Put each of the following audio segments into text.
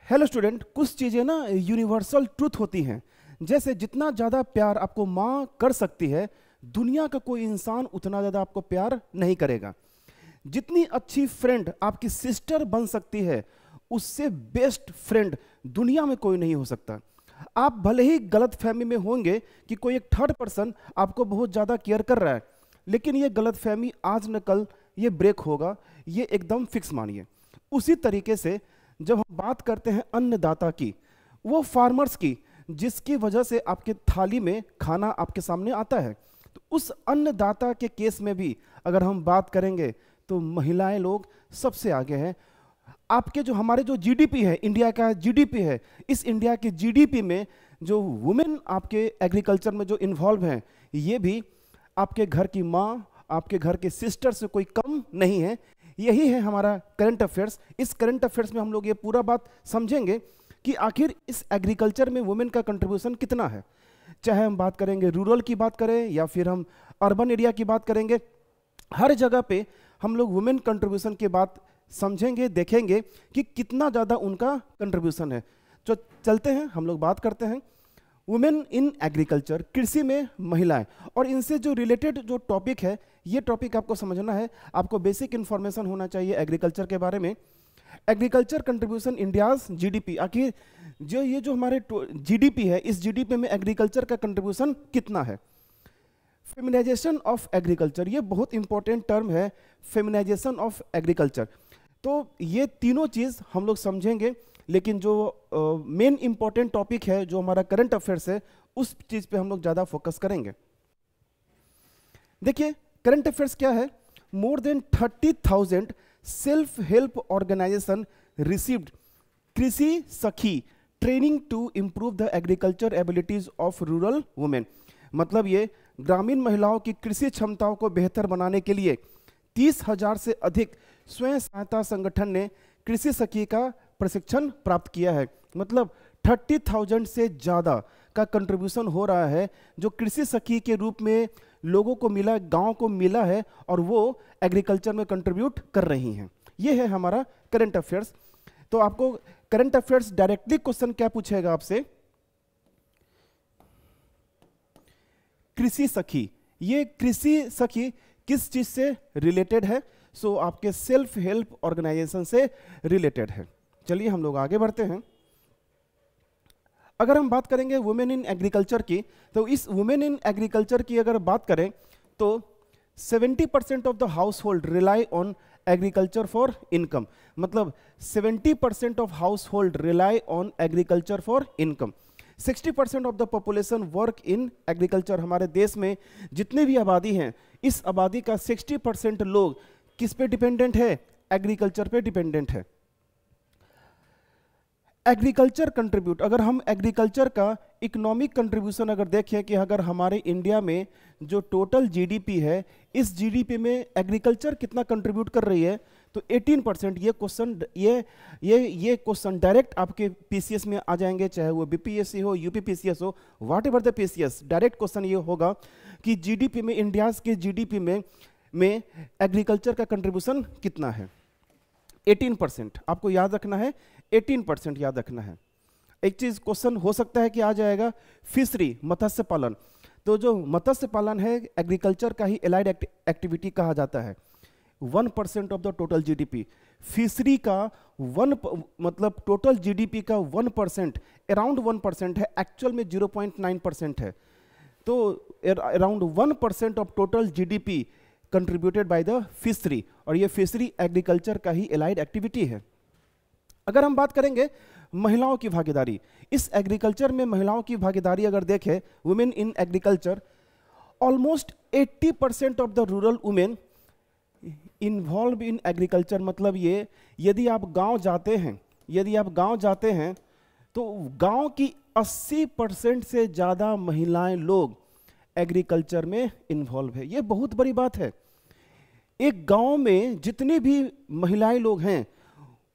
Hello student, कुछ चीज़ें ना यूनिवर्सल ट्रूथ होती हैं। जैसे जितना ज़्यादा प्यार आपको माँ कर सकती है, दुनिया का कोई इंसान उतना ज़्यादा आपको प्यार नहीं करेगा। जितनी अच्छी फ्रेंड आपकी सिस्टर बन सकती है, उससे बेस्ट फ्रेंड दुनिया में कोई नहीं हो सकता। आप भले ही गलत फहमी में होंगे कि कोई एक थर्ड पर्सन आपको बहुत ज़्यादा केयर कर रहा है, लेकिन ये गलत फहमी आज न कल ये ब्रेक होगा, ये एकदम फिक्स मानिए। उसी तरीके से जब हम बात करते हैं अन्नदाता की, वो फार्मर्स की, जिसकी वजह से आपके थाली में खाना आपके सामने आता है, तो उस अन्नदाता के केस में भी अगर हम बात करेंगे तो महिलाएं लोग सबसे आगे हैं। आपके जो हमारे जो जीडीपी है, इंडिया का जीडीपी है, इस इंडिया के जीडीपी में जो वुमेन आपके एग्रीकल्चर में जो इन्वॉल्व हैं, ये भी आपके घर की माँ, आपके घर के सिस्टर से कोई कम नहीं है। यही है हमारा करंट अफेयर्स। इस करंट अफेयर्स में हम लोग ये पूरा बात समझेंगे कि आखिर इस एग्रीकल्चर में वुमेन का कंट्रीब्यूशन कितना है। चाहे हम बात करेंगे रूरल की बात करें या फिर हम अर्बन एरिया की बात करेंगे, हर जगह पे हम लोग वुमेन कंट्रीब्यूशन की बात समझेंगे, देखेंगे कि कितना ज़्यादा उनका कंट्रीब्यूशन है। तो चलते हैं, हम लोग बात करते हैं वुमेन इन एग्रीकल्चर, कृषि में महिलाएं। और इनसे जो रिलेटेड जो टॉपिक है, ये टॉपिक आपको समझना है। आपको बेसिक इन्फॉर्मेशन होना चाहिए एग्रीकल्चर के बारे में। एग्रीकल्चर कंट्रीब्यूशन इंडियाज जीडीपी, आखिर ये जो हमारे जीडीपी है, इस जीडीपी में एग्रीकल्चर का कंट्रीब्यूशन कितना है। फेमिनाइजेशन ऑफ एग्रीकल्चर, ये बहुत इंपॉर्टेंट टर्म है, फेमिनाइजेशन ऑफ एग्रीकल्चर। तो ये तीनों चीज़ हम लोग समझेंगे, लेकिन जो मेन इंपॉर्टेंट टॉपिक है, जो हमारा करंट अफेयर्स है, उस चीज़ पे हम लोग ज़्यादा फोकस करेंगे। देखिए करंट अफेयर्स क्या है। More than 30,000 self help organisation received Krishi Sakhi training to improve the agriculture abilities of rural women. मतलब ये ग्रामीण महिलाओं की कृषि क्षमताओं को बेहतर बनाने के लिए 30,000 से अधिक स्वयं सहायता संगठन ने कृषि सखी का प्रशिक्षण प्राप्त किया है। मतलब 30,000 से ज़्यादा का कंट्रीब्यूशन हो रहा है, जो कृषि सखी के रूप में लोगों को मिला, गांव को मिला है, और वो एग्रीकल्चर में कंट्रीब्यूट कर रही हैं। ये है हमारा करंट अफेयर्स। तो आपको करंट अफेयर्स डायरेक्टली क्वेश्चन क्या पूछेगा आपसे, कृषि सखी, ये कृषि सखी किस चीज से रिलेटेड है। सो आपके सेल्फ हेल्प ऑर्गेनाइजेशन से रिलेटेड है। चलिए हम लोग आगे बढ़ते हैं। अगर हम बात करेंगे वुमेन इन एग्रीकल्चर की, तो इस वुमेन इन एग्रीकल्चर की अगर बात करें तो 70% of the house hold rely on agriculture for income. मतलब 70% of house hold rely on agriculture for income. 60% of the population work in agriculture. हमारे देश में जितने भी आबादी हैं, इस आबादी का 60% लोग किस पे डिपेंडेंट है, एग्रीकल्चर पे डिपेंडेंट है। एग्रीकल्चर कंट्रीब्यूट, अगर हम एग्रीकल्चर का इकोनॉमिक कंट्रीब्यूशन अगर देखें कि अगर हमारे इंडिया में जो टोटल जीडीपी है, इस जीडीपी में एग्रीकल्चर कितना कंट्रीब्यूट कर रही है, तो 18%। ये क्वेश्चन डायरेक्ट आपके पीसीएस में आ जाएंगे, चाहे वो बीपीएससी हो, यूपीपीसीएस हो, what ever the PCS. Direct question ये होगा कि जीडीपी में, इंडिया के जीडीपी में एग्रीकल्चर का कंट्रीब्यूशन कितना है। 18% आपको याद रखना है, 18% याद रखना है। एक चीज क्वेश्चन हो सकता है कि आ जाएगा फिशरी, मत्स्य पालन। तो जो मत्स्य पालन है, एग्रीकल्चर का ही एलाइड एक्टिविटी कहा जाता है। 1% of the total GDP. Fishery का मतलब टोटल जीडीपी का 1%, अराउंड 1% है, एक्चुअल में 0.9% है। तो around 1% of total GDP contributed by the fishery, और ये फिशरी एग्रीकल्चर का ही एलाइड एक्टिविटी है। अगर हम बात करेंगे महिलाओं की भागीदारी, इस एग्रीकल्चर में महिलाओं की भागीदारी अगर देखें, women in agriculture, almost 80% of the rural women involve in agriculture. मतलब ये यदि आप गांव जाते हैं तो गांव की 80% से ज़्यादा महिलाएं लोग एग्रीकल्चर में इन्वॉल्व है। ये बहुत बड़ी बात है। एक गांव में जितने भी महिलाएं लोग हैं,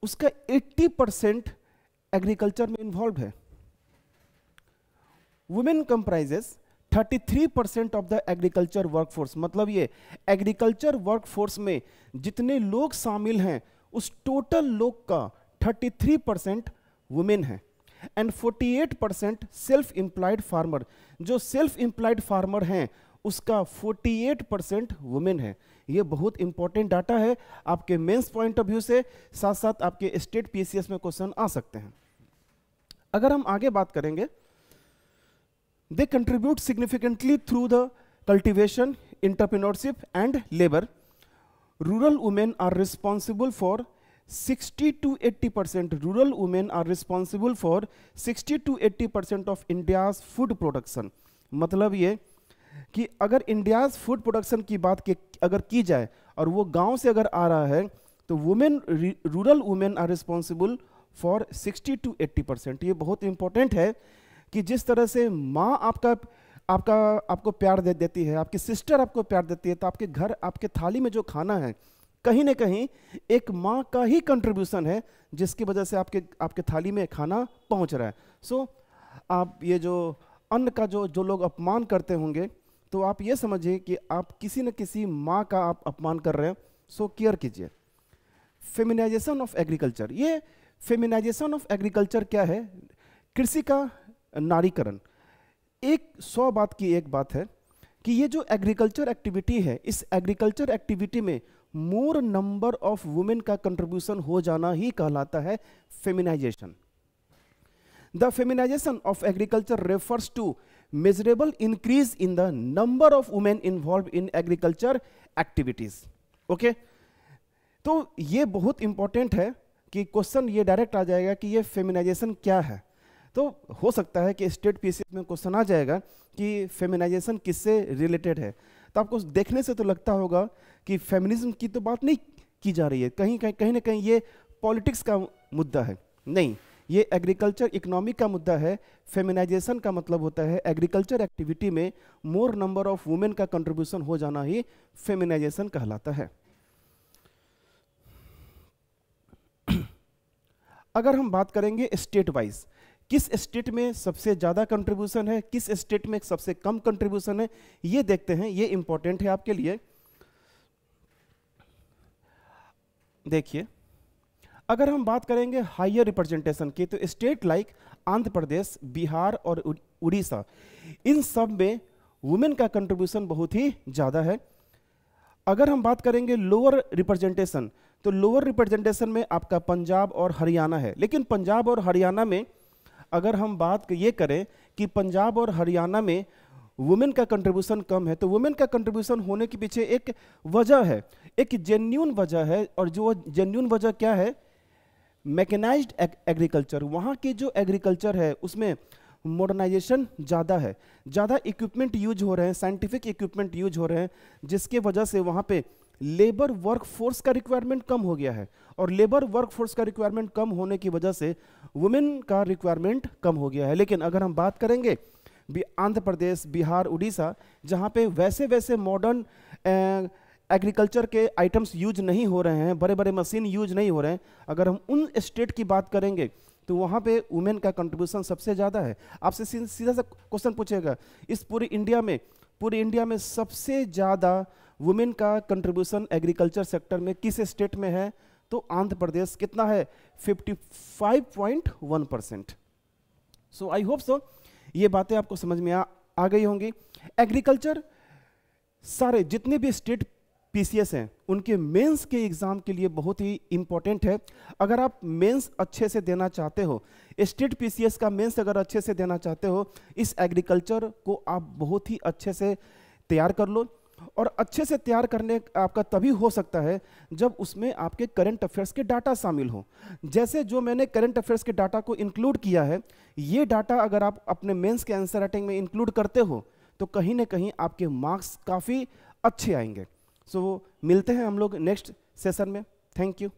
उसका 80% एग्रीकल्चर में इन्वॉल्व है। Women comprises 33% of the agriculture workforce. मतलब ये एग्रीकल्चर वर्कफोर्स में जितने लोग शामिल हैं, उस टोटल लोग का 33% वुमेन हैं एंड 48% सेल्फ एम्प्लॉयड फार्मर, जो सेल्फ एम्प्लॉयड फार्मर हैं उसका 48% वुमेन है। ये बहुत इंपॉर्टेंट डाटा है आपके मेंस पॉइंट ऑफ व्यू से, साथ साथ आपके स्टेट पीसीएस में क्वेश्चन आ सकते हैं। अगर हम आगे बात करेंगे, they contribute significantly through the cultivation, entrepreneurship and labour. Rural women are responsible for 60 to 80%, rural women are responsible for 60 to 80% of India's food production। मतलब ये कि अगर इंडियाज फूड प्रोडक्शन की बात अगर की जाए और वो गांव से अगर आ रहा है तो women, rural women are responsible for 60 to 80%। ये बहुत इंपॉर्टेंट है कि जिस तरह से माँ आपको प्यार देती है, आपकी सिस्टर आपको प्यार देती है, तो आपके घर, आपके थाली में जो खाना है कहीं ना कहीं एक माँ का ही कंट्रीब्यूशन है जिसकी वजह से आपके थाली में खाना पहुंच रहा है। सो आप ये जो अन्न का जो लोग अपमान करते होंगे, तो आप ये समझिए कि आप किसी न किसी माँ का आप अपमान कर रहे हैं। सो केयर कीजिए। फेमिनाइजेशन ऑफ एग्रीकल्चर, ये फेमिनाइजेशन ऑफ एग्रीकल्चर क्या है? कृषि का नारीकरण। 100 बात की एक बात है कि ये जो एग्रीकल्चर एक्टिविटी है, इस एग्रीकल्चर एक्टिविटी में मोर नंबर ऑफ वुमेन का कंट्रीब्यूशन हो जाना ही कहलाता है feminisation. The feminisation of agriculture refers to measurable increase in the number of women involved in agriculture activities। Okay, तो ये बहुत इंपॉर्टेंट है कि क्वेश्चन ये डायरेक्ट आ जाएगा कि ये फेमिनाइजेशन क्या है। तो हो सकता है कि स्टेट पीसीएस में क्वेश्चन आ जाएगा कि फेमिनाइजेशन किससे रिलेटेड है। तो आपको देखने से तो लगता होगा कि फेमिनिज्म की तो बात नहीं की जा रही है, कहीं ना कहीं ये पॉलिटिक्स का मुद्दा है। नहीं, ये एग्रीकल्चर इकोनॉमी का मुद्दा है। फेमिनाइजेशन का मतलब होता है एग्रीकल्चर एक्टिविटी में मोर नंबर ऑफ वुमेन का कंट्रीब्यूशन हो जाना ही फेमिनाइजेशन कहलाता है। अगर हम बात करेंगे स्टेट वाइज, किस स्टेट में सबसे ज्यादा कंट्रीब्यूशन है, किस स्टेट में सबसे कम कंट्रीब्यूशन है, ये देखते हैं। ये इंपॉर्टेंट है आपके लिए। देखिए, अगर हम बात करेंगे हायर रिप्रेजेंटेशन की, तो स्टेट लाइक आंध्र प्रदेश, बिहार और उड़ीसा, इन सब में वुमेन का कंट्रीब्यूशन बहुत ही ज़्यादा है। अगर हम बात करेंगे लोअर रिप्रेजेंटेशन, तो लोअर रिप्रेजेंटेशन में आपका पंजाब और हरियाणा है। लेकिन पंजाब और हरियाणा में अगर हम बात ये करें कि पंजाब और हरियाणा में वुमेन का कंट्रीब्यूशन कम है, तो वुमेन का कंट्रीब्यूशन होने के पीछे एक वजह है, एक जेन्युइन वजह है। और जो जेन्युइन वजह क्या है? Mechanised agriculture. वहाँ के जो एग्रीकल्चर है उसमें मॉडर्नाइजेशन ज़्यादा है, ज़्यादा इक्विपमेंट यूज हो रहे हैं, साइंटिफिक इक्विपमेंट यूज हो रहे हैं, जिसके वजह से वहाँ पे लेबर वर्क फोर्स का रिक्वायरमेंट कम हो गया है। और लेबर वर्क फोर्स का रिक्वायरमेंट कम होने की वजह से वुमेन का रिक्वायरमेंट कम हो गया है। लेकिन अगर हम बात करेंगे आंध्र प्रदेश, बिहार, उड़ीसा, जहाँ पे वैसे मॉडर्न एग्रीकल्चर के आइटम्स यूज नहीं हो रहे हैं, बड़े बड़े मशीन यूज नहीं हो रहे हैं, अगर हम उन स्टेट की बात करेंगे तो वहाँ पे वुमेन का कंट्रीब्यूशन सबसे ज़्यादा है। आपसे सीधा सा क्वेश्चन पूछेगा, इस पूरे इंडिया में सबसे ज़्यादा वुमेन का कंट्रीब्यूशन एग्रीकल्चर सेक्टर में किस स्टेट में है? तो आंध्र प्रदेश। कितना है? 55.1%। सो आई होप सो ये बातें आपको समझ में आ गई होंगी। एग्रीकल्चर सारे जितने भी स्टेट पीसीएस हैं उनके मेंस के एग्जाम के लिए बहुत ही इंपॉर्टेंट है। अगर आप मेंस अच्छे से देना चाहते हो, स्टेट पीसीएस का मेंस अगर अच्छे से देना चाहते हो, इस एग्रीकल्चर को आप बहुत ही अच्छे से तैयार कर लो। और अच्छे से तैयार करने आपका तभी हो सकता है जब उसमें आपके करंट अफेयर्स के डाटा शामिल हो। जैसे जो मैंने करंट अफेयर्स के डाटा को इंक्लूड किया है, ये डाटा अगर आप अपने मेंस के आंसर राइटिंग में इंक्लूड करते हो तो कहीं ना कहीं आपके मार्क्स काफ़ी अच्छे आएंगे। सो मिलते हैं हम लोग नेक्स्ट सेशन में। Thank you.